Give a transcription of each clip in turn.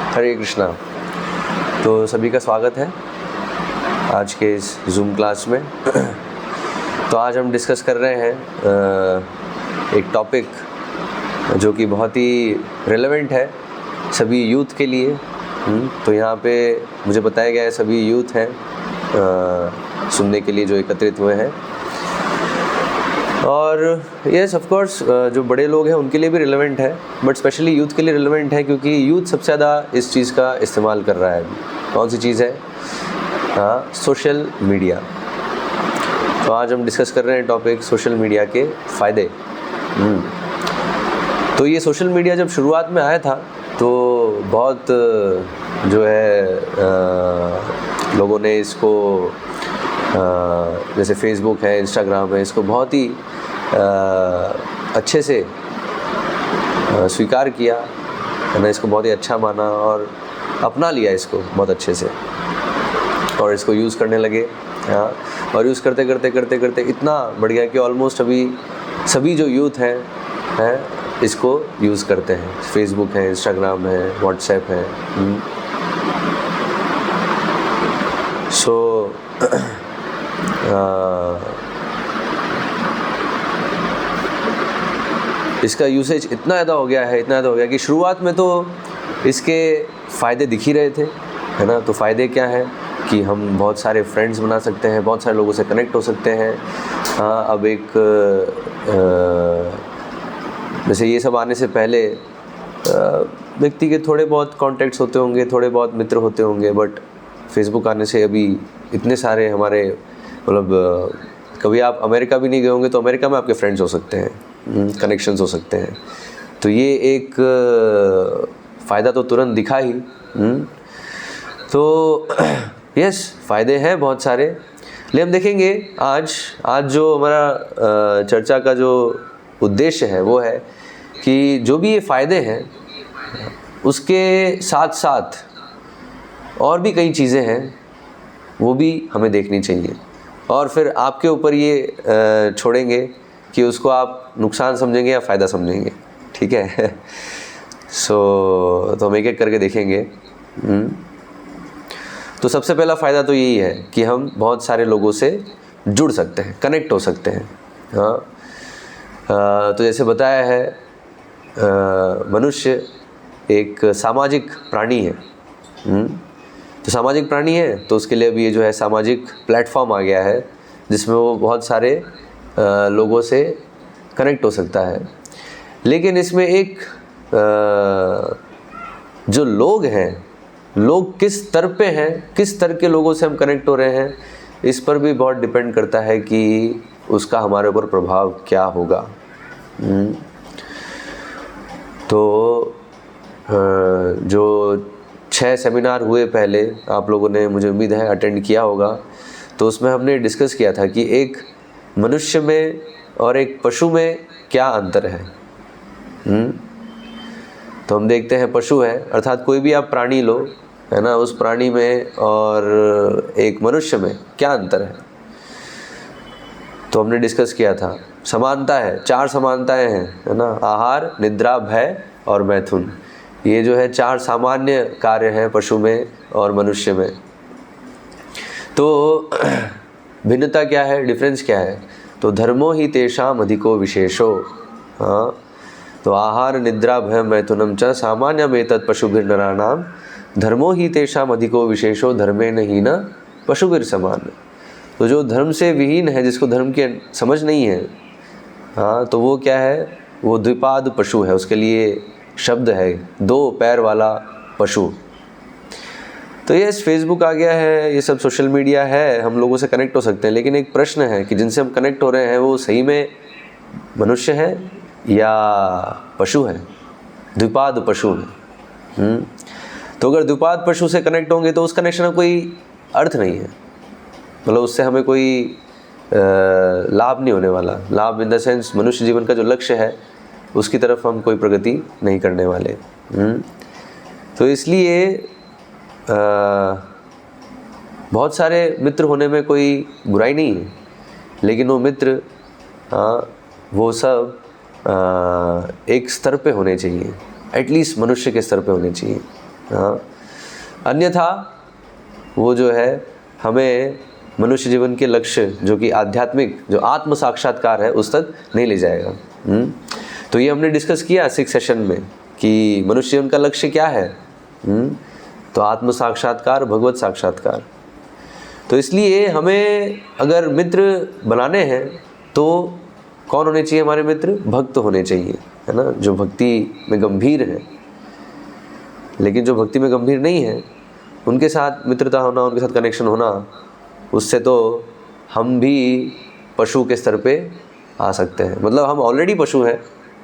हरे कृष्णा। तो सभी का स्वागत है आज के इस जूम क्लास में। तो आज हम डिस्कस कर रहे हैं एक टॉपिक जो कि बहुत ही रिलेवेंट है सभी यूथ के लिए। तो यहाँ पे मुझे बताया गया है सभी यूथ हैं सुनने के लिए जो एकत्रित हुए हैं, और यस ऑफ कोर्स जो बड़े लोग हैं उनके लिए भी रिलेवेंट है, बट स्पेशली यूथ के लिए रिलेवेंट है क्योंकि यूथ सबसे ज़्यादा इस चीज़ का इस्तेमाल कर रहा है अभी। कौन सी चीज़ है? Social media. तो आज हम डिस्कस कर रहे हैं टॉपिक सोशल मीडिया के फ़ायदे। तो ये सोशल मीडिया जब शुरुआत में आया था तो बहुत जो है लोगों ने इसको जैसे फेसबुक है, इंस्टाग्राम है, इसको बहुत ही अच्छे से स्वीकार किया है ना, इसको बहुत ही अच्छा माना और अपना लिया इसको बहुत अच्छे से, और इसको यूज़ करने लगे। और यूज़ करते करते इतना बढ़ गया कि ऑलमोस्ट अभी सभी जो यूथ हैं इसको यूज़ करते हैं। फेसबुक है, इंस्टाग्राम है, व्हाट्सएप है। इसका यूसेज इतना ज़्यादा हो गया कि शुरुआत में तो इसके फ़ायदे दिख ही रहे थे, है ना। तो फ़ायदे क्या हैं कि हम बहुत सारे फ्रेंड्स बना सकते हैं, बहुत सारे लोगों से कनेक्ट हो सकते हैं। अब एक जैसे ये सब आने से पहले व्यक्ति के थोड़े बहुत कॉन्टैक्ट्स होते होंगे, थोड़े बहुत मित्र होते होंगे, बट फेसबुक आने से अभी इतने सारे हमारे मतलब कभी आप अमेरिका भी नहीं गए होंगे तो अमेरिका में आपके फ्रेंड्स हो सकते हैं, कनेक्शंस हो सकते हैं। तो ये एक फ़ायदा तो तुरंत दिखा ही। तो यस, फ़ायदे हैं बहुत सारे। लेकिन हम देखेंगे आज जो हमारा चर्चा का जो उद्देश्य है वो है कि जो भी ये फ़ायदे हैं उसके साथ साथ और भी कई चीज़ें हैं वो भी हमें देखनी चाहिए, और फिर आपके ऊपर ये छोड़ेंगे कि उसको आप नुकसान समझेंगे या फ़ायदा समझेंगे। ठीक है। तो हम एक एक करके देखेंगे। तो सबसे पहला फ़ायदा तो यही है कि हम बहुत सारे लोगों से जुड़ सकते हैं, कनेक्ट हो सकते हैं। तो जैसे बताया है मनुष्य एक सामाजिक प्राणी है। तो सामाजिक प्राणी है तो उसके लिए भी ये जो है सामाजिक प्लेटफॉर्म आ गया है जिसमें वो बहुत सारे लोगों से कनेक्ट हो सकता है। लेकिन इसमें एक जो लोग हैं, लोग किस स्तर पे हैं, किस स्तर के लोगों से हम कनेक्ट हो रहे हैं, इस पर भी बहुत डिपेंड करता है कि उसका हमारे ऊपर प्रभाव क्या होगा। तो जो 6 सेमिनार हुए पहले, आप लोगों ने मुझे उम्मीद है अटेंड किया होगा, तो उसमें हमने डिस्कस किया था कि एक मनुष्य में और एक पशु में क्या अंतर है। तो हम देखते हैं पशु है अर्थात कोई भी आप प्राणी लो, है ना, उस प्राणी में और एक मनुष्य में क्या अंतर है। तो हमने डिस्कस किया था समानता है, 4 समानताएं हैं, है ना। आहार, निद्रा, भय और मैथुन, ये जो है 4 सामान्य कार्य हैं पशु में और मनुष्य में। तो भिन्नता क्या है, डिफरेंस क्या है? तो धर्मो ही तेषाम अधिको विशेषो। तो आहार, निद्रा, भय, मैथुनम च सामान्यमेतत् पशुभिर्नराणाम धर्मो ही तेषाम अधिको विशेषो धर्मेण हीन पशुभिर समान। तो जो धर्म से विहीन है, जिसको धर्म की समझ नहीं है, तो वो क्या है? वो द्विपाद पशु है। उसके लिए शब्द है 2 पैर वाला पशु। तो ये फेसबुक आ गया है, ये सब सोशल मीडिया है, हम लोगों से कनेक्ट हो सकते हैं। लेकिन एक प्रश्न है कि जिनसे हम कनेक्ट हो रहे हैं वो सही में मनुष्य है या पशु है, द्विपाद पशु है। तो अगर द्विपाद पशु से कनेक्ट होंगे तो उस कनेक्शन का कोई अर्थ नहीं है, मतलब उससे हमें कोई लाभ नहीं होने वाला। लाभ इन द सेंस मनुष्य जीवन का जो लक्ष्य है उसकी तरफ हम कोई प्रगति नहीं करने वाले। तो इसलिए बहुत सारे मित्र होने में कोई बुराई नहीं है, लेकिन वो मित्र वो सब एक स्तर पे होने चाहिए, एटलीस्ट मनुष्य के स्तर पे होने चाहिए। हाँ, अन्यथा वो जो है हमें मनुष्य जीवन के लक्ष्य जो कि आध्यात्मिक, जो आत्म साक्षात्कार है, उस तक नहीं ले जाएगा। तो ये हमने डिस्कस किया 6 सेशन में कि मनुष्य जीवन का लक्ष्य क्या है। तो आत्म साक्षात्कार, भगवत साक्षात्कार। तो इसलिए हमें अगर मित्र बनाने हैं तो कौन होने चाहिए हमारे मित्र? भक्त होने चाहिए, है ना, जो भक्ति में गंभीर है। लेकिन जो भक्ति में गंभीर नहीं है, उनके साथ मित्रता होना, उनके साथ कनेक्शन होना, उससे तो हम भी पशु के स्तर पे आ सकते हैं। मतलब हम ऑलरेडी पशु हैं,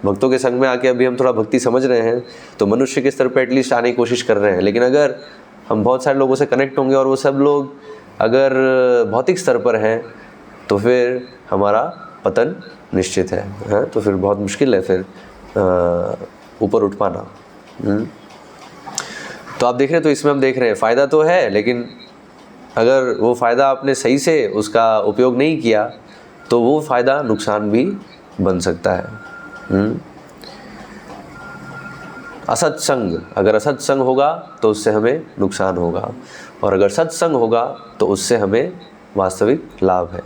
भक्तों के संग में आके अभी हम थोड़ा भक्ति समझ रहे हैं, तो मनुष्य के स्तर पे एटलीस्ट आने की कोशिश कर रहे हैं। लेकिन अगर हम बहुत सारे लोगों से कनेक्ट होंगे और वो सब लोग अगर भौतिक स्तर पर हैं, तो फिर हमारा पतन निश्चित है। तो फिर बहुत मुश्किल है फिर ऊपर उठ पाना। तो आप देख रहे हैं, तो इसमें हम देख रहे हैं फ़ायदा तो है, लेकिन अगर वो फ़ायदा आपने सही से उसका उपयोग नहीं किया तो वो फ़ायदा नुकसान भी बन सकता है। असत्संग, अगर असत्संग होगा तो उससे हमें नुकसान होगा, और अगर सत्संग होगा तो उससे हमें वास्तविक लाभ है।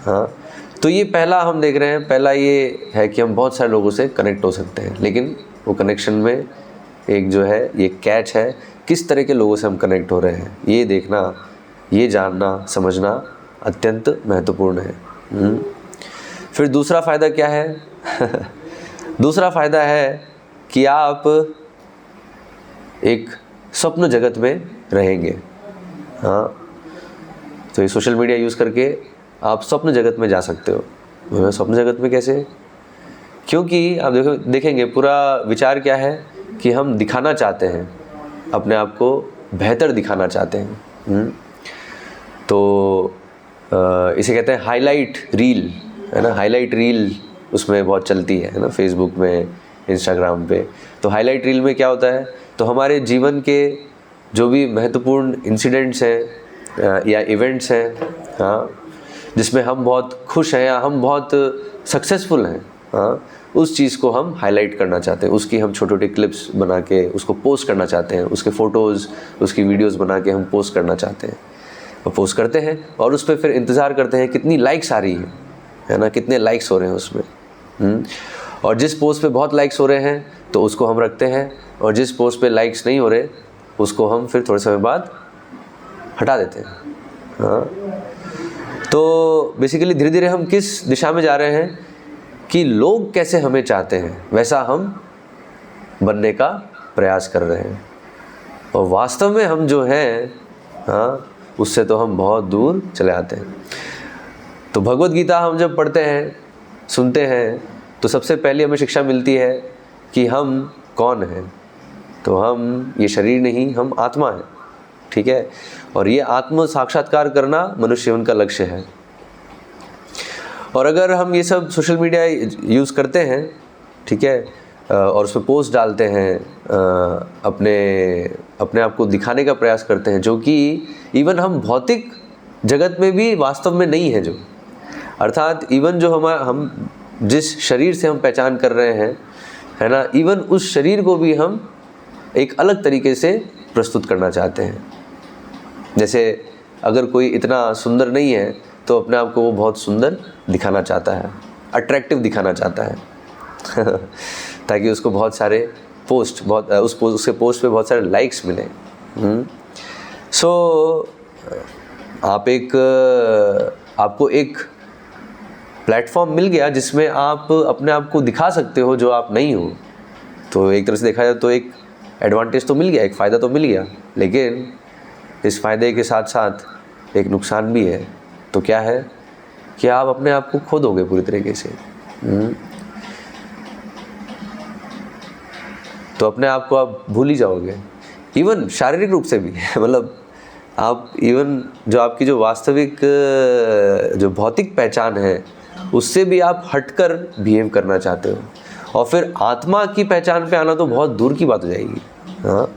हाँ, तो ये पहला हम देख रहे हैं, पहला ये है कि हम बहुत सारे लोगों से कनेक्ट हो सकते हैं, लेकिन वो कनेक्शन में एक जो है ये कैच है, किस तरह के लोगों से हम कनेक्ट हो रहे हैं, ये देखना, ये जानना, समझना अत्यंत महत्वपूर्ण है। फिर दूसरा फ़ायदा क्या है? दूसरा फ़ायदा है कि आप एक स्वप्न जगत में रहेंगे। हाँ, तो ये सोशल मीडिया यूज़ करके आप स्वप्न जगत में जा सकते हो। स्वप्न जगत में कैसे? क्योंकि आप देखेंगे पूरा विचार क्या है कि हम दिखाना चाहते हैं, अपने आप को बेहतर दिखाना चाहते हैं। तो इसे कहते हैं हाईलाइट रील, है ना। हाईलाइट रील उसमें बहुत चलती है ना, फेसबुक में, इंस्टाग्राम पे। तो हाईलाइट रील में क्या होता है, तो हमारे जीवन के जो भी महत्वपूर्ण इंसिडेंट्स हैं या इवेंट्स हैं, हाँ, जिसमें हम बहुत खुश हैं या हम बहुत सक्सेसफुल हैं, हाँ, उस चीज़ को हम हाईलाइट करना चाहते हैं। उसकी हम छोटे छोटे क्लिप्स बना के उसको पोस्ट करना चाहते हैं, उसके फ़ोटोज़, उसकी वीडियोज़ बना के हम पोस्ट करना चाहते हैं, और पोस्ट करते हैं, और उस पर फिर इंतज़ार करते हैं कितनी लाइक्स आ रही है ना, कितने लाइक्स हो रहे हैं उसमें। और जिस पोस्ट पे बहुत लाइक्स हो रहे हैं तो उसको हम रखते हैं, और जिस पोस्ट पे लाइक्स नहीं हो रहे उसको हम फिर थोड़े समय बाद हटा देते हैं। हाँ, तो बेसिकली धीरे धीरे हम किस दिशा में जा रहे हैं कि लोग कैसे हमें चाहते हैं वैसा हम बनने का प्रयास कर रहे हैं, और वास्तव में हम जो हैं, हाँ, उससे तो हम बहुत दूर चले आते हैं। तो भगवत गीता हम जब पढ़ते हैं, सुनते हैं, तो सबसे पहले हमें शिक्षा मिलती है कि हम कौन हैं। तो हम ये शरीर नहीं, हम आत्मा हैं, ठीक है। और ये आत्म साक्षात्कार करना मनुष्य जीवन का लक्ष्य है। और अगर हम ये सब सोशल मीडिया यूज़ करते हैं, ठीक है, और उस पर पोस्ट डालते हैं, अपने आप को दिखाने का प्रयास करते हैं, जो कि इवन हम भौतिक जगत में भी वास्तव में नहीं है, जो अर्थात इवन जो हम जिस शरीर से हम पहचान कर रहे हैं, है ना, इवन उस शरीर को भी हम एक अलग तरीके से प्रस्तुत करना चाहते हैं। जैसे अगर कोई इतना सुंदर नहीं है तो अपने आप को वो बहुत सुंदर दिखाना चाहता है, अट्रैक्टिव दिखाना चाहता है ताकि उसको बहुत सारे पोस्ट, उसके पोस्ट पे बहुत सारे लाइक्स मिले। सो आपको एक प्लेटफॉर्म मिल गया जिसमें आप अपने आप को दिखा सकते हो जो आप नहीं हो। तो एक तरह से देखा जाए तो एक एडवांटेज तो मिल गया, एक फ़ायदा तो मिल गया, लेकिन इस फ़ायदे के साथ साथ एक नुकसान भी है। तो क्या है कि आप अपने आप को खो दोगे पूरी तरीके से। तो अपने आप को आप भूल ही जाओगे, इवन शारीरिक रूप से भी मतलब आप इवन जो आपकी जो वास्तविक जो भौतिक पहचान है उससे भी आप हटकर बिहेव करना चाहते हो, और फिर आत्मा की पहचान पे आना तो बहुत दूर की बात हो जाएगी। हाँ,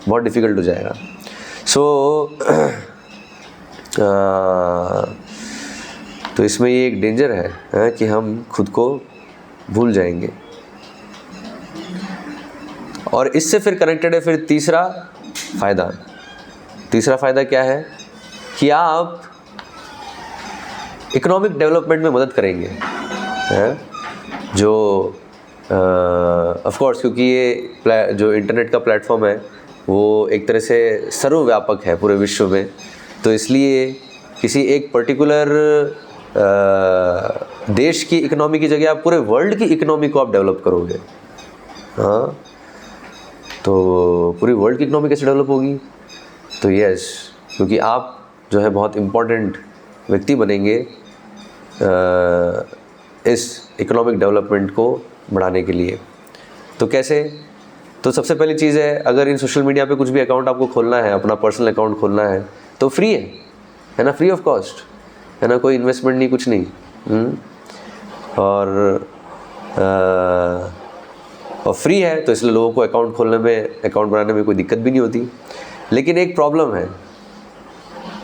बहुत डिफ़िकल्ट हो जाएगा। तो इसमें ये एक डेंजर है कि हम खुद को भूल जाएंगे। और इससे फिर कनेक्टेड है फिर तीसरा फ़ायदा। तीसरा फ़ायदा क्या है कि आप इकोनॉमिक डेवलपमेंट में मदद करेंगे, हैं? जो ऑफ कोर्स, क्योंकि ये जो इंटरनेट का प्लेटफॉर्म है वो एक तरह से सर्वव्यापक है पूरे विश्व में, तो इसलिए किसी एक पर्टिकुलर देश की इकोनॉमी की जगह आप पूरे वर्ल्ड की इकोनॉमी को आप डेवलप करोगे। हाँ, तो पूरी वर्ल्ड की इकोनॉमी कैसे डेवलप होगी? तो यस, क्योंकि आप जो है बहुत इम्पोर्टेंट व्यक्ति बनेंगे इस इकोनॉमिक डेवलपमेंट को बढ़ाने के लिए। तो कैसे? तो सबसे पहली चीज़ है, अगर इन सोशल मीडिया पे कुछ भी अकाउंट आपको खोलना है, अपना पर्सनल अकाउंट खोलना है, तो फ्री है ना, फ्री ऑफ कॉस्ट है ना, कोई इन्वेस्टमेंट नहीं, कुछ नहीं। और फ्री है तो इसलिए लोगों को अकाउंट खोलने में, अकाउंट बनाने में कोई दिक्कत भी नहीं होती। लेकिन एक प्रॉब्लम है,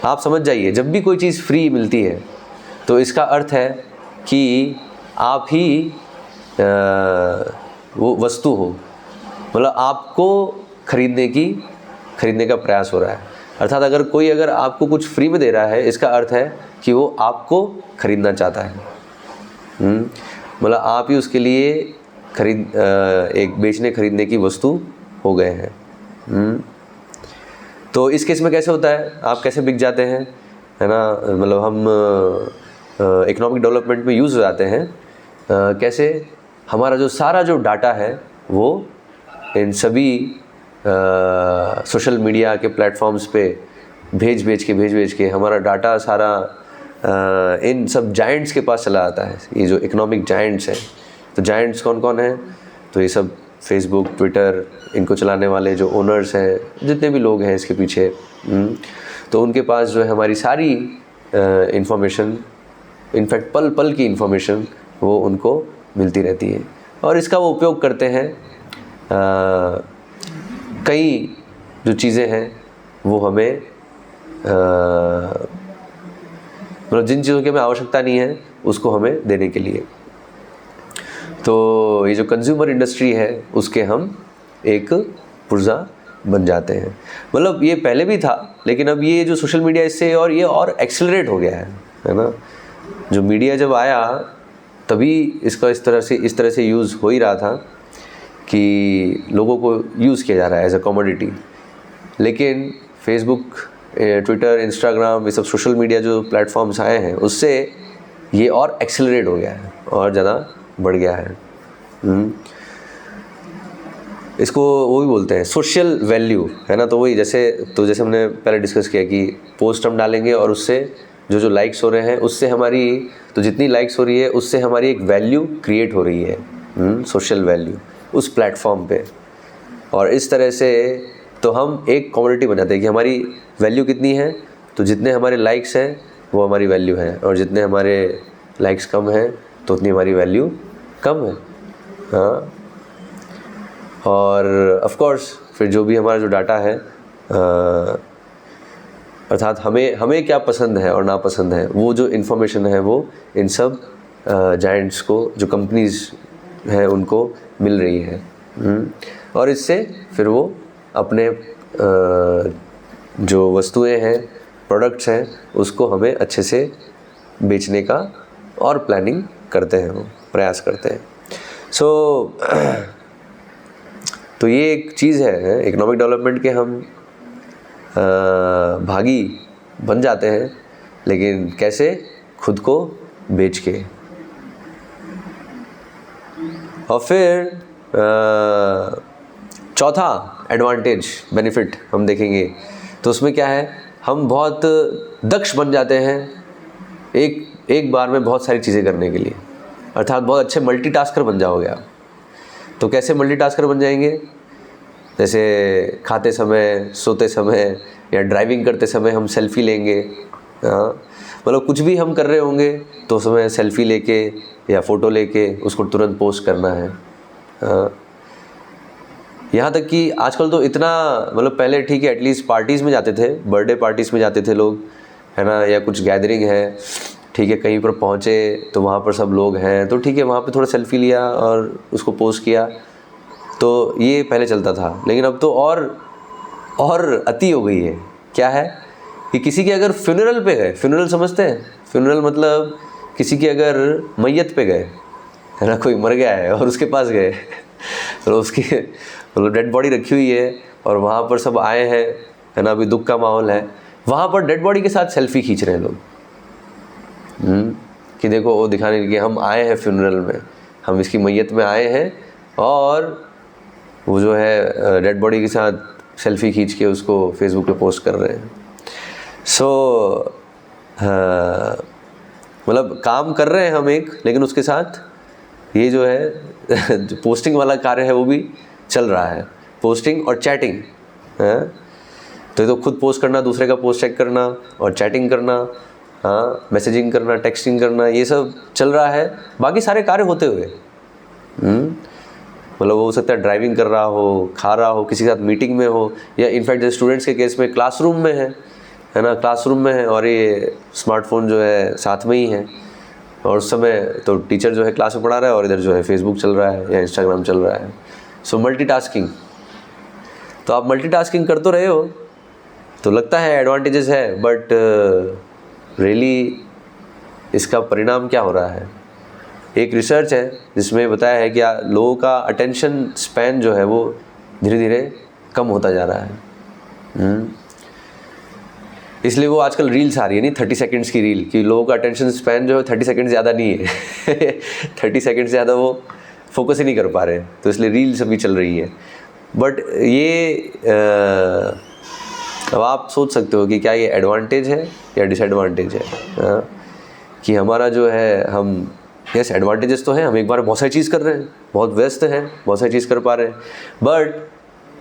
आप समझ जाइए, जब भी कोई चीज़ फ्री मिलती है तो इसका अर्थ है कि आप ही वो वस्तु हो, मतलब आपको खरीदने का प्रयास हो रहा है। अर्थात अगर आपको कुछ फ्री में दे रहा है, इसका अर्थ है कि वो आपको खरीदना चाहता है। मतलब आप ही उसके लिए एक बेचने खरीदने की वस्तु हो गए हैं। तो इस केस में कैसे होता है, आप कैसे बिक जाते हैं, है ना, मतलब हम इकोनॉमिक डेवलपमेंट में यूज़ हो जाते हैं। कैसे? हमारा जो सारा जो डाटा है वो इन सभी सोशल मीडिया के प्लेटफॉर्म्स पे भेज के हमारा डाटा सारा इन सब जायंट्स के पास चला जाता है। ये जो इकोनॉमिक जायंट्स हैं, तो जायंट्स कौन कौन हैं? तो ये सब फेसबुक, ट्विटर, इनको चलाने वाले जो ओनर्स हैं, जितने भी लोग हैं इसके पीछे, तो उनके पास जो है हमारी सारी इंफॉर्मेशन, इनफैक्ट पल पल की इंफॉर्मेशन वो उनको मिलती रहती है। और इसका वो उपयोग करते हैं, कई जो चीज़ें हैं वो हमें मतलब जिन चीज़ों की हमें आवश्यकता नहीं है उसको हमें देने के लिए। तो ये जो कंज्यूमर इंडस्ट्री है उसके हम एक पुर्जा बन जाते हैं। मतलब ये पहले भी था, लेकिन अब ये जो सोशल मीडिया इससे और एक्सेलरेट हो गया है ना। जो मीडिया जब आया तभी इसका इस तरह से यूज़ हो ही रहा था कि लोगों को यूज़ किया जा रहा है एज अ कमोडिटी। लेकिन फेसबुक, ट्विटर, इंस्टाग्राम, ये सब सोशल मीडिया जो प्लेटफॉर्म्स आए हैं उससे ये और एक्सेलरेट हो गया है और ज़्यादा बढ़ गया है। इसको वो भी बोलते हैं सोशल वैल्यू, है ना। तो वही जैसे हमने पहले डिस्कस किया कि पोस्ट हम डालेंगे और उससे जो लाइक्स हो रहे हैं उससे हमारी, तो जितनी लाइक्स हो रही है उससे हमारी एक वैल्यू क्रिएट हो रही है, सोशल वैल्यू उस प्लेटफॉर्म पे। और इस तरह से तो हम एक कम्युनिटी बन जाते हैं कि हमारी वैल्यू कितनी है, तो जितने हमारे लाइक्स हैं वो हमारी वैल्यू है, और जितने हमारे लाइक्स कम हैं तो उतनी हमारी वैल्यू कम है। हाँ, और ऑफ कोर्स फिर जो भी हमारा जो डाटा है, अर्थात हमें क्या पसंद है और नापसंद है, वो जो इन्फॉर्मेशन है वो इन सब जायंट्स को, जो कंपनीज़ हैं उनको मिल रही है। और इससे फिर वो अपने जो वस्तुएं हैं, प्रोडक्ट्स हैं, उसको हमें अच्छे से बेचने का और प्लानिंग करते हैं, वो प्रयास करते हैं। तो ये एक चीज़ है, इकोनॉमिक डेवलपमेंट के हम भागी बन जाते हैं, लेकिन कैसे? खुद को बेच के। और फिर चौथा एडवांटेज, बेनिफिट हम देखेंगे तो उसमें क्या है, हम बहुत दक्ष बन जाते हैं एक बार में बहुत सारी चीज़ें करने के लिए। अर्थात बहुत अच्छे मल्टीटास्कर बन जाओगे आप। तो कैसे मल्टीटास्कर बन जाएंगे? जैसे खाते समय, सोते समय या ड्राइविंग करते समय हम सेल्फ़ी लेंगे। हाँ, मतलब कुछ भी हम कर रहे होंगे तो उसमें सेल्फ़ी लेके या फ़ोटो लेके उसको तुरंत पोस्ट करना है। हाँ, यहाँ तक कि आजकल तो इतना, मतलब पहले ठीक है एटलीस्ट पार्टीज़ में जाते थे, बर्थडे पार्टीज़ में जाते थे लोग, है ना, या कुछ गैदरिंग है, ठीक है, कहीं पर पहुँचे तो वहाँ पर सब लोग हैं तो ठीक है, वहाँ पे थोड़ा सेल्फ़ी लिया और उसको पोस्ट किया, तो ये पहले चलता था। लेकिन अब तो और और अति हो गई है। क्या है कि किसी के अगर फ्यूनरल पे गए, फ्यूनरल समझते हैं, फ्यूनरल मतलब किसी के अगर मैयत पे गए, है ना, कोई मर गया है और उसके पास गए तो उसकी मतलब डेड बॉडी रखी हुई है और वहाँ पर सब आए हैं, है ना, अभी दुख का माहौल है, वहाँ पर डेड बॉडी के साथ सेल्फी खींच रहे हैं लोग। कि देखो वो दिखाने कि हम आए हैं फ्यूनरल में, हम इसकी मैयत में आए हैं, और वो जो है डेड बॉडी के साथ सेल्फी खींच के उसको फेसबुक पे पोस्ट कर रहे हैं। सो मतलब काम कर रहे हैं हम एक, लेकिन उसके साथ ये जो है जो पोस्टिंग वाला कार्य है वो भी चल रहा है, पोस्टिंग और चैटिंग है। तो ये तो खुद पोस्ट करना, दूसरे का पोस्ट चेक करना और चैटिंग करना, हाँ, मैसेजिंग करना, टेक्सटिंग करना, ये सब चल रहा है, बाकी सारे कार्य होते हुए। मतलब वो हो सकता है ड्राइविंग कर रहा हो, खा रहा हो, किसी के साथ मीटिंग में हो, या इनफैक्ट जैसे स्टूडेंट्स के केस में क्लासरूम में है ना, क्लासरूम में है और ये स्मार्टफोन जो है साथ में ही है, और उस समय तो टीचर जो है क्लास में पढ़ा रहा है और इधर जो है फेसबुक चल रहा है या इंस्टाग्राम चल रहा है। सो मल्टीटास्किंग। तो आप मल्टीटास्किंग कर तो रहे हो, तो लगता है एडवांटेजेस है, बट रियली इसका परिणाम क्या हो रहा है। एक रिसर्च है जिसमें बताया है कि लोगों का अटेंशन स्पैन जो है वो धीरे धीरे कम होता जा रहा है। इसलिए वो आजकल रील्स आ रही है, नहीं 30 सेकंड्स की रील, कि लोगों का अटेंशन स्पैन जो है 30 सेकंड ज़्यादा नहीं है 30 सेकंड से ज़्यादा वो फोकस ही नहीं कर पा रहे, तो इसलिए रील्स अभी चल रही है। बट ये अब आप सोच सकते हो कि क्या ये एडवांटेज है या डिसएडवांटेज है। कि हमारा जो है, हम यस एडवांटेजेस तो हैं, हम एक बार बहुत सारी चीज़ कर रहे हैं, बहुत व्यस्त हैं, बहुत सारी चीज़ कर पा रहे हैं, बट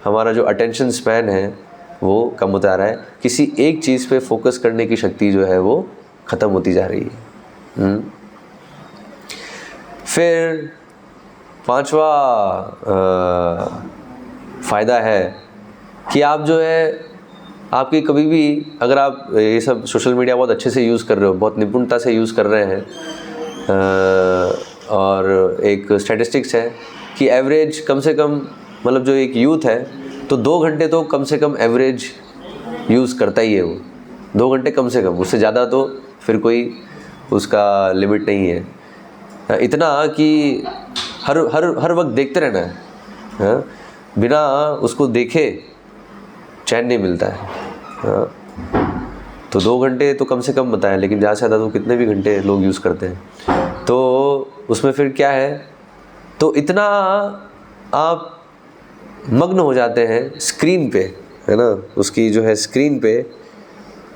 हमारा जो अटेंशन स्पैन है वो कम होता जा रहा है। किसी एक चीज़ पे फोकस करने की शक्ति जो है वो ख़त्म होती जा रही है। फिर पांचवा फ़ायदा है कि आप जो है, आपकी कभी भी अगर आप ये सब सोशल मीडिया बहुत अच्छे से यूज़ कर रहे हो, बहुत निपुणता से यूज़ कर रहे हैं, और एक स्टैटिस्टिक्स है कि एवरेज कम से कम, मतलब जो एक यूथ है तो 2 घंटे तो कम से कम एवरेज यूज़ करता ही है वो, 2 घंटे कम से कम, उससे ज़्यादा तो फिर कोई उसका लिमिट नहीं है। इतना कि हर वक्त देखते रहना है, हाँ? बिना उसको देखे चैन नहीं मिलता है, हाँ? तो 2 घंटे तो कम से कम बताएं, लेकिन ज़्यादा से ज़्यादा तो कितने भी घंटे लोग यूज़ करते हैं। तो उसमें फिर क्या है, तो इतना आप मग्न हो जाते हैं स्क्रीन पे, है ना, उसकी जो है स्क्रीन पे,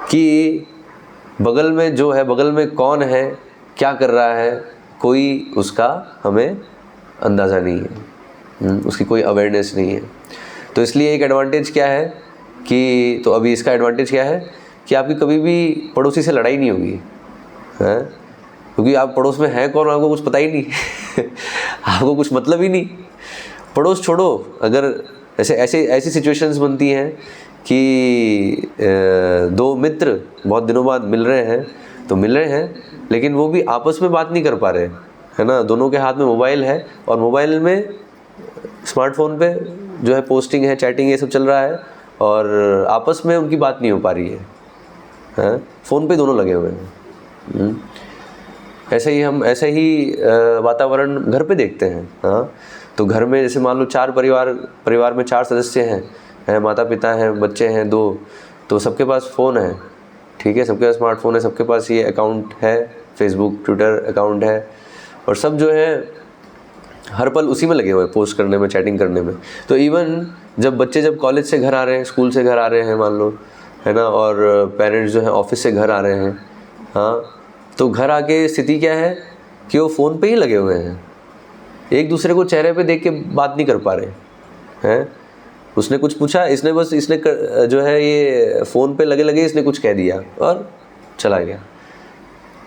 कि बगल में जो है, बगल में कौन है, क्या कर रहा है, कोई उसका हमें अंदाज़ा नहीं है, उसकी कोई अवेयरनेस नहीं है। तो इसलिए एक एडवांटेज क्या है कि, तो अभी इसका एडवांटेज क्या है कि आपकी कभी भी पड़ोसी से लड़ाई नहीं होगी, है, क्योंकि आप पड़ोस में हैं कौन, आपको कुछ पता ही नहीं आपको कुछ मतलब ही नहीं। पड़ोस छोड़ो, अगर ऐसी सिचुएशंस बनती हैं कि 2 मित्र बहुत दिनों बाद मिल रहे हैं, तो मिल रहे हैं लेकिन वो भी आपस में बात नहीं कर पा रहे, है ना, दोनों के हाथ में मोबाइल है और मोबाइल में स्मार्टफोन पे जो है पोस्टिंग है, चैटिंग, ये सब चल रहा है, और आपस में उनकी बात नहीं हो पा रही है, फ़ोन पे दोनों लगे हुए हैं। ऐसे ही हम वातावरण घर पे देखते हैं, हाँ। तो घर में जैसे मान लो 4 परिवार में 4 सदस्य हैं, माता पिता हैं, बच्चे हैं 2, तो सबके पास फ़ोन है, ठीक है, सबके पास स्मार्टफोन है, सबके पास ये अकाउंट है, फेसबुक, ट्विटर अकाउंट है, और सब जो है हर पल उसी में लगे हुए हैं, पोस्ट करने में, चैटिंग करने में। तो इवन जब कॉलेज से घर आ रहे हैं, स्कूल से घर आ रहे हैं मान लो, है ना, और पेरेंट्स जो है ऑफिस से घर आ रहे हैं, हाँ, तो घर आके स्थिति क्या है कि वो फ़ोन पे ही लगे हुए हैं, एक दूसरे को चेहरे पे देख के बात नहीं कर पा रहे हैं। उसने कुछ पूछा, इसने जो है ये फ़ोन पे लगे इसने कुछ कह दिया और चला गया।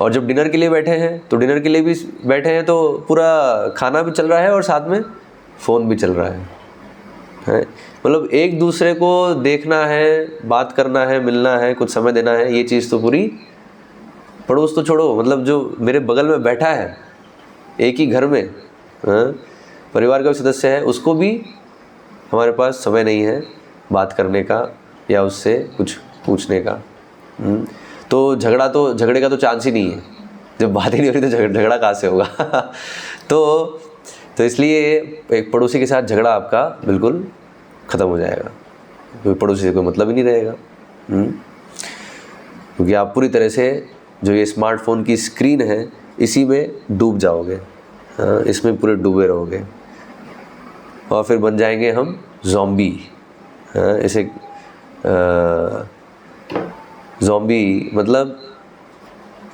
और जब डिनर के लिए बैठे हैं, तो डिनर के लिए भी बैठे हैं, तो पूरा खाना भी चल रहा है और साथ में फ़ोन भी चल रहा है। मतलब एक दूसरे को देखना है, बात करना है, मिलना है, कुछ समय देना है, ये चीज़ तो पूरी, पड़ोस तो छोड़ो, मतलब जो मेरे बगल में बैठा है एक ही घर में, परिवार का सदस्य है, उसको भी हमारे पास समय नहीं है बात करने का, या उससे कुछ पूछने का। तो झगड़े का तो चांस ही नहीं है, जब बात ही नहीं हो रही तो झगड़ा कहाँ से होगा। तो इसलिए एक पड़ोसी के साथ झगड़ा आपका बिल्कुल ख़त्म हो जाएगा, क्योंकि पड़ोसी से कोई मतलब ही नहीं रहेगा। क्योंकि आप पूरी तरह से जो ये स्मार्टफोन की स्क्रीन है इसी में डूब जाओगे, इसमें पूरे डूबे रहोगे और फिर बन जाएंगे हम ज़ॉम्बी। ऐसे ज़ॉम्बी मतलब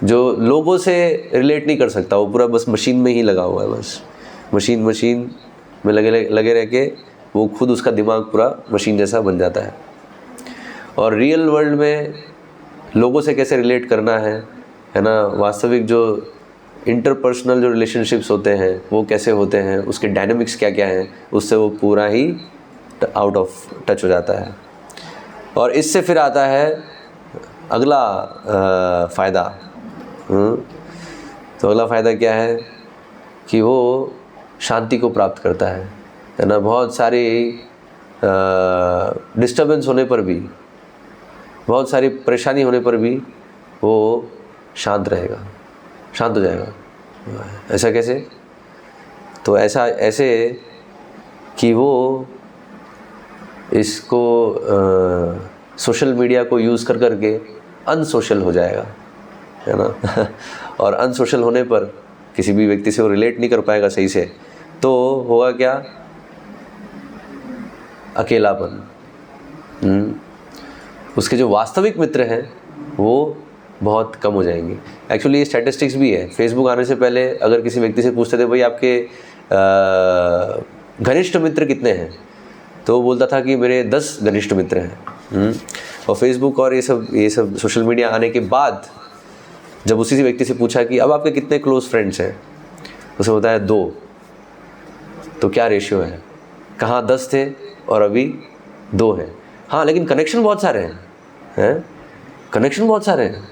जो लोगों से रिलेट नहीं कर सकता, वो पूरा बस मशीन में ही लगा हुआ है, बस मशीन में लगे रह के वो खुद उसका दिमाग पूरा मशीन जैसा बन जाता है। और रियल वर्ल्ड में लोगों से कैसे रिलेट करना है ना, वास्तविक जो इंटरपर्सनल जो रिलेशनशिप्स होते हैं वो कैसे होते हैं, उसके डायनामिक्स क्या क्या हैं, उससे वो पूरा ही आउट ऑफ टच हो जाता है। और इससे फिर आता है अगला फ़ायदा। तो अगला फ़ायदा क्या है कि वो शांति को प्राप्त करता है ना। बहुत सारी डिस्टर्बेंस होने पर भी, बहुत सारी परेशानी होने पर भी वो शांत रहेगा, शांत हो जाएगा। ऐसा कैसे? तो ऐसे कि वो इसको सोशल मीडिया को यूज़ कर करके अनसोशल हो जाएगा, है ना। और अनसोशल होने पर किसी भी व्यक्ति से वो रिलेट नहीं कर पाएगा सही से, तो होगा क्या? अकेलापन। उसके जो वास्तविक मित्र हैं वो बहुत कम हो जाएंगे। एक्चुअली ये स्टैटिस्टिक्स भी है। फेसबुक आने से पहले अगर किसी व्यक्ति से पूछते थे भाई आपके घनिष्ठ मित्र कितने हैं, तो वो बोलता था कि मेरे 10 घनिष्ठ मित्र हैं। और फेसबुक और ये सब सोशल मीडिया आने के बाद जब उसी व्यक्ति से पूछा कि अब आपके कितने क्लोज फ्रेंड्स हैं, उसने बताया 2। तो क्या रेशियो है? कहाँ 10 थे और अभी 2 हैं। हाँ, लेकिन कनेक्शन बहुत सारे हैं, कनेक्शन बहुत सारे हैं,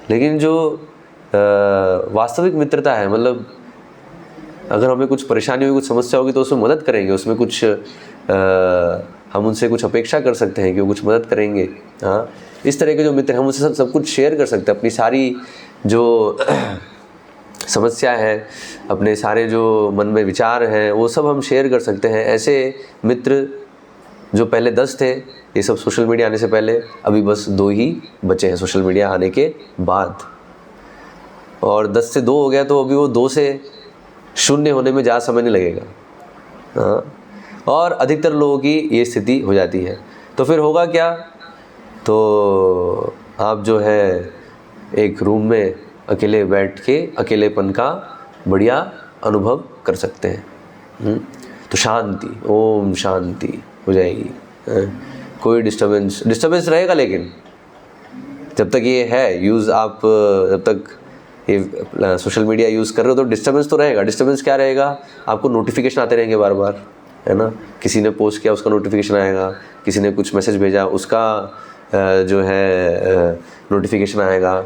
लेकिन जो वास्तविक मित्रता है, मतलब अगर हमें कुछ परेशानी होगी, कुछ समस्या होगी तो उसमें मदद करेंगे, उसमें कुछ हम उनसे कुछ अपेक्षा कर सकते हैं कि वो कुछ मदद करेंगे। हाँ, इस तरह के जो मित्र हम उनसे सब कुछ शेयर कर सकते हैं, अपनी सारी जो समस्या है, अपने सारे जो मन में विचार हैं वो सब हम शेयर कर सकते हैं। ऐसे मित्र जो पहले 10 थे, ये सब सोशल मीडिया आने से पहले, अभी बस 2 ही बचे हैं सोशल मीडिया आने के बाद। और 10 से 2 हो गया तो अभी वो 2 से 0 होने में ज़्यादा समय नहीं लगेगा। हाँ, और अधिकतर लोगों की ये स्थिति हो जाती है। तो फिर होगा क्या? तो आप जो है एक रूम में अकेले बैठ के अकेलेपन का बढ़िया अनुभव कर सकते हैं। तो शांति, ओम शांति हो जाएगी। कोई डिस्टर्बेंस रहेगा, लेकिन जब तक ये है यूज़, आप जब तक ये सोशल मीडिया यूज़ कर रहे हो तो डिस्टर्बेंस तो रहेगा। डिस्टर्बेंस क्या रहेगा? आपको नोटिफिकेशन आते रहेंगे बार बार, है ना। किसी ने पोस्ट किया उसका नोटिफिकेशन आएगा, किसी ने कुछ मैसेज भेजा उसका जो है नोटिफिकेशन आएगा।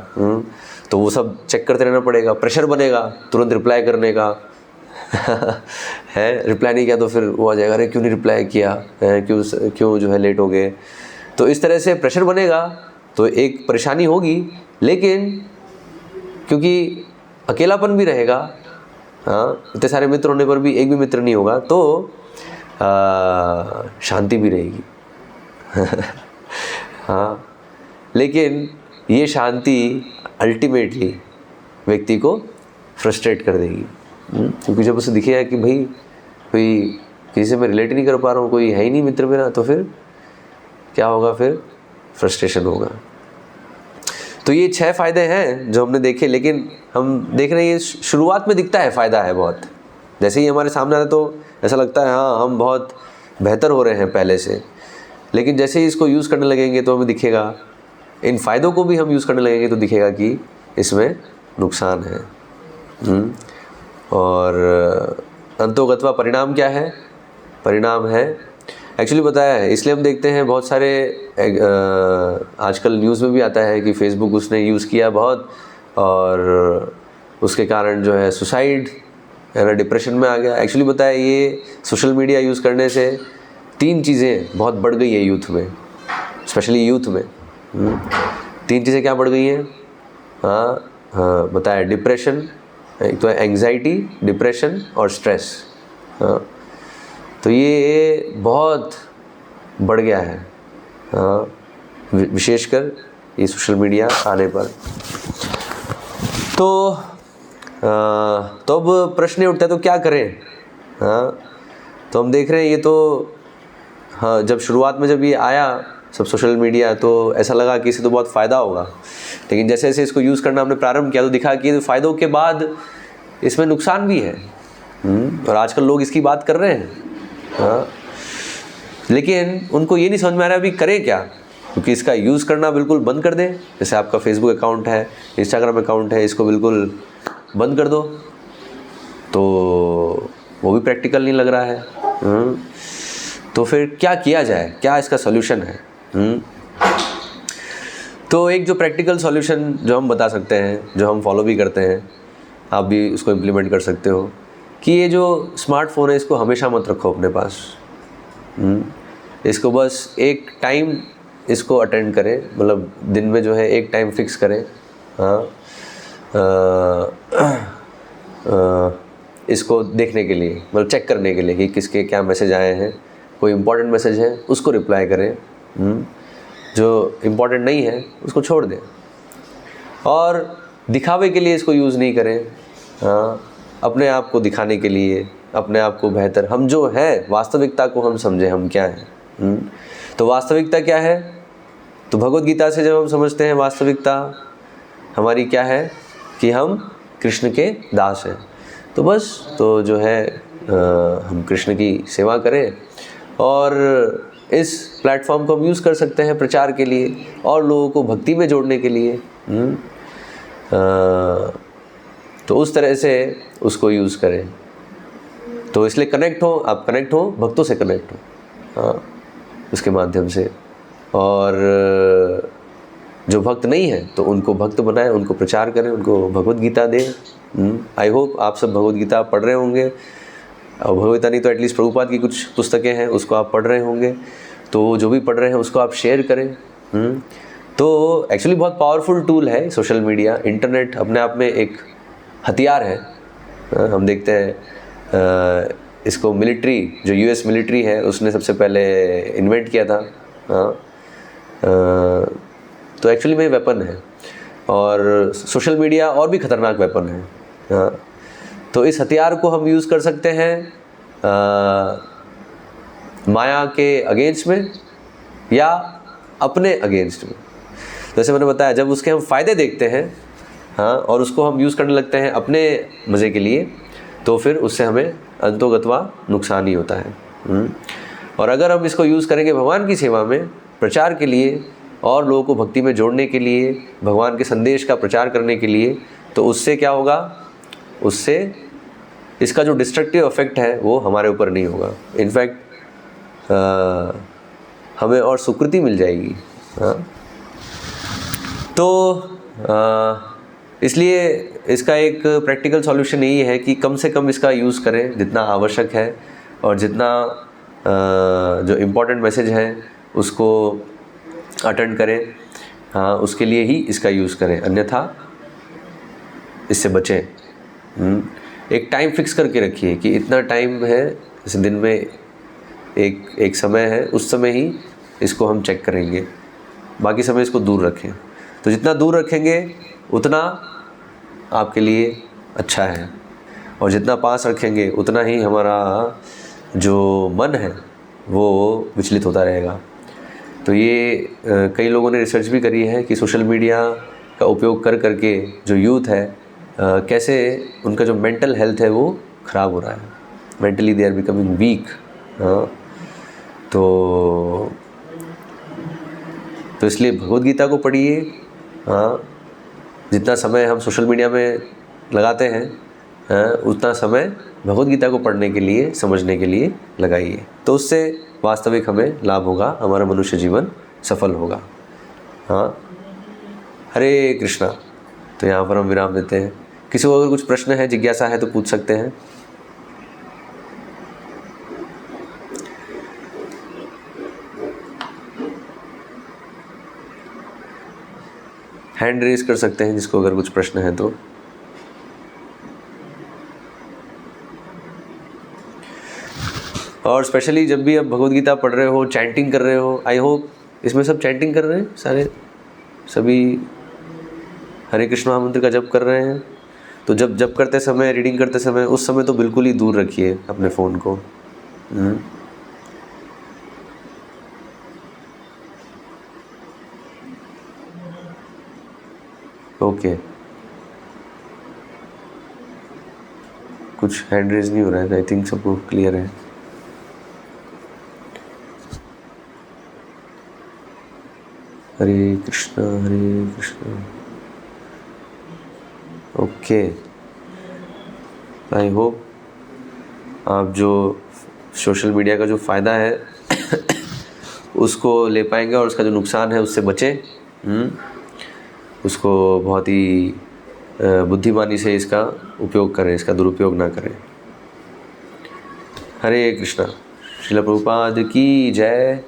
तो वो सब चेक करते रहना पड़ेगा। प्रेशर बनेगा तुरंत रिप्लाई करने का। है, रिप्लाई नहीं किया तो फिर वो आ जाएगा, अरे क्यों नहीं रिप्लाई किया, क्यों जो है लेट हो गए। तो इस तरह से प्रेशर बनेगा, तो एक परेशानी होगी, लेकिन क्योंकि अकेलापन भी रहेगा, हाँ, इतने सारे मित्र होने पर भी एक भी मित्र नहीं होगा, तो शांति भी रहेगी। हाँ, लेकिन ये शांति अल्टीमेटली व्यक्ति को फ्रस्ट्रेट कर देगी। क्योंकि जब उसे दिखेगा कि भाई कोई किसी से मैं रिलेट नहीं कर पा रहा हूँ, कोई है ही नहीं मित्र मेरा, तो फिर क्या होगा? फिर फ्रस्ट्रेशन होगा। तो ये 6 फ़ायदे हैं जो हमने देखे, लेकिन हम देख रहे हैं ये शुरुआत में दिखता है फ़ायदा है बहुत। जैसे ही हमारे सामने आता तो ऐसा लगता है हाँ हम बहुत बेहतर हो रहे हैं पहले से, लेकिन जैसे ही इसको यूज़ करने लगेंगे तो हमें दिखेगा, इन फ़ायदों को भी हम यूज़ करने लगेंगे तो दिखेगा कि इसमें नुकसान है। और अंतोगत्वा परिणाम क्या है? परिणाम है, एक्चुअली बताया है, इसलिए हम देखते हैं बहुत सारे आजकल न्यूज़ में भी आता है कि फेसबुक उसने यूज़ किया बहुत और उसके कारण जो है सुसाइड, है ना, डिप्रेशन में आ गया। एक्चुअली बताया ये सोशल मीडिया यूज़ करने से 3 चीज़ें बहुत बढ़ गई है यूथ में, स्पेशली यूथ में। 3 चीज़ें क्या बढ़ गई हैं? हाँ बताया, डिप्रेशन, एक तो एंग्जाइटी, डिप्रेशन और स्ट्रेस। हाँ, तो ये बहुत बढ़ गया है, हाँ, विशेषकर ये सोशल मीडिया आने पर। तो अब प्रश्न उठता है तो क्या करें? हाँ, तो हम देख रहे हैं ये तो, हाँ, जब शुरुआत में जब ये आया सब सोशल मीडिया तो ऐसा लगा कि इससे तो बहुत फ़ायदा होगा, लेकिन जैसे जैसे इसको यूज़ करना हमने प्रारंभ किया तो दिखा कि फ़ायदों के बाद इसमें नुकसान भी है। और आजकल लोग इसकी बात कर रहे हैं, हाँ, लेकिन उनको ये नहीं समझ में आ रहा अभी करें क्या, क्योंकि इसका यूज़ करना बिल्कुल बंद कर दें। जैसे आपका फेसबुक अकाउंट है, इंस्टाग्राम अकाउंट है, इसको बिल्कुल बंद कर दो, तो वो भी प्रैक्टिकल नहीं लग रहा है। तो फिर क्या किया जाए, क्या इसका सॉल्यूशन है? तो एक जो प्रैक्टिकल सॉल्यूशन जो हम बता सकते हैं, जो हम फॉलो भी करते हैं, आप भी उसको इम्प्लीमेंट कर सकते हो, कि ये जो स्मार्टफोन है इसको हमेशा मत रखो अपने पास। इसको बस एक टाइम इसको अटेंड करें, मतलब दिन में जो है एक टाइम फिक्स करें, हाँ, इसको देखने के लिए, मतलब चेक करने के लिए कि किसके क्या मैसेज आए हैं। कोई इम्पोर्टेंट मैसेज है उसको रिप्लाई करें, जो इम्पोर्टेंट नहीं है उसको छोड़ दें, और दिखावे के लिए इसको यूज़ नहीं करें। हाँ, अपने आप को दिखाने के लिए, अपने आप को बेहतर, हम जो है वास्तविकता को हम समझें हम क्या हैं। तो वास्तविकता क्या है? तो भगवद गीता से जब हम समझते हैं वास्तविकता हमारी क्या है कि हम कृष्ण के दास हैं, तो बस तो जो है हम कृष्ण की सेवा करें, और इस प्लेटफॉर्म को हम यूज़ कर सकते हैं प्रचार के लिए और लोगों को भक्ति में जोड़ने के लिए। तो उस तरह से उसको यूज़ करें। तो इसलिए कनेक्ट हो, आप कनेक्ट हो, भक्तों से कनेक्ट हो, हाँ, उसके माध्यम से। और जो भक्त नहीं है तो उनको भक्त बनाएं, उनको प्रचार करें, उनको भगवद गीता दें। आई होप आप सब भगवद गीता पढ़ रहे होंगे, और भगवद गीता नहीं तो एटलीस्ट प्रभुपाद की कुछ पुस्तकें हैं उसको आप पढ़ रहे होंगे। तो जो भी पढ़ रहे हैं उसको आप शेयर करें। तो एक्चुअली बहुत पावरफुल टूल है सोशल मीडिया, इंटरनेट अपने आप में एक हथियार है। हम देखते हैं इसको मिलिट्री, जो यूएस मिलिट्री है उसने सबसे पहले इन्वेंट किया था। तो एक्चुअली में वेपन है, और सोशल मीडिया और भी ख़तरनाक वेपन है। तो इस हथियार को हम यूज़ कर सकते हैं माया के अगेंस्ट में या अपने अगेंस्ट में। जैसे मैंने बताया, जब उसके हम फ़ायदे देखते हैं, हाँ, और उसको हम यूज़ करने लगते हैं अपने मज़े के लिए, तो फिर उससे हमें अंतोगत्वा नुकसान ही होता है। और अगर हम इसको यूज़ करेंगे भगवान की सेवा में, प्रचार के लिए, और लोगों को भक्ति में जोड़ने के लिए, भगवान के संदेश का प्रचार करने के लिए, तो उससे क्या होगा? उससे इसका जो डिस्ट्रक्टिव इफेक्ट है वो हमारे ऊपर नहीं होगा। इनफैक्ट हमें और सुकृति मिल जाएगी। हाँ, तो इसलिए इसका एक प्रैक्टिकल सॉल्यूशन यही है कि कम से कम इसका यूज़ करें जितना आवश्यक है, और जितना जो इम्पोर्टेंट मैसेज है उसको अटेंड करें, हाँ, उसके लिए ही इसका यूज़ करें, अन्यथा इससे बचें। एक टाइम फिक्स करके रखिए कि इतना टाइम है, जैसे दिन में एक समय है, उस समय ही इसको हम चेक करेंगे, बाकी समय इसको दूर रखें। तो जितना दूर रखेंगे उतना आपके लिए अच्छा है, और जितना पास रखेंगे उतना ही हमारा जो मन है वो विचलित होता रहेगा। तो ये कई लोगों ने रिसर्च भी करी है कि सोशल मीडिया का उपयोग कर करके जो यूथ है कैसे उनका जो मेंटल हेल्थ है वो ख़राब हो रहा है, mentally they are becoming weak. तो इसलिए भगवद गीता को पढ़िए। हाँ, जितना समय हम सोशल मीडिया में लगाते हैं उतना समय भगवद गीता को पढ़ने के लिए, समझने के लिए लगाइए, तो उससे वास्तविक हमें लाभ होगा, हमारा मनुष्य जीवन सफल होगा। हाँ, हरे कृष्णा। तो यहाँ पर हम विराम देते हैं। किसी को अगर कुछ प्रश्न है, जिज्ञासा है तो पूछ सकते हैं। हैंड रेज कर सकते हैं जिसको अगर कुछ प्रश्न है तो। और स्पेशली जब भी आप भगवद गीता पढ़ रहे हो, चैंटिंग कर रहे हो, आई होप इसमें सब चैंटिंग कर रहे हैं सारे, सभी हरे कृष्ण महामंत्र का जप कर रहे हैं। तो जब जप करते समय, रीडिंग करते समय, उस समय तो बिल्कुल ही दूर रखिए अपने फ़ोन को। ओके, कुछ हैंड रेज नहीं हो रहा है, आई थिंक सबको क्लियर है। हरे कृष्णा हरे कृष्णा। ओके, आई होप आप जो सोशल मीडिया का जो फ़ायदा है उसको ले पाएंगे और उसका जो नुकसान है उससे बचें। उसको बहुत ही बुद्धिमानी से इसका उपयोग करें, इसका दुरुपयोग ना करें। हरे कृष्णा। श्रील प्रभुपाद की जय।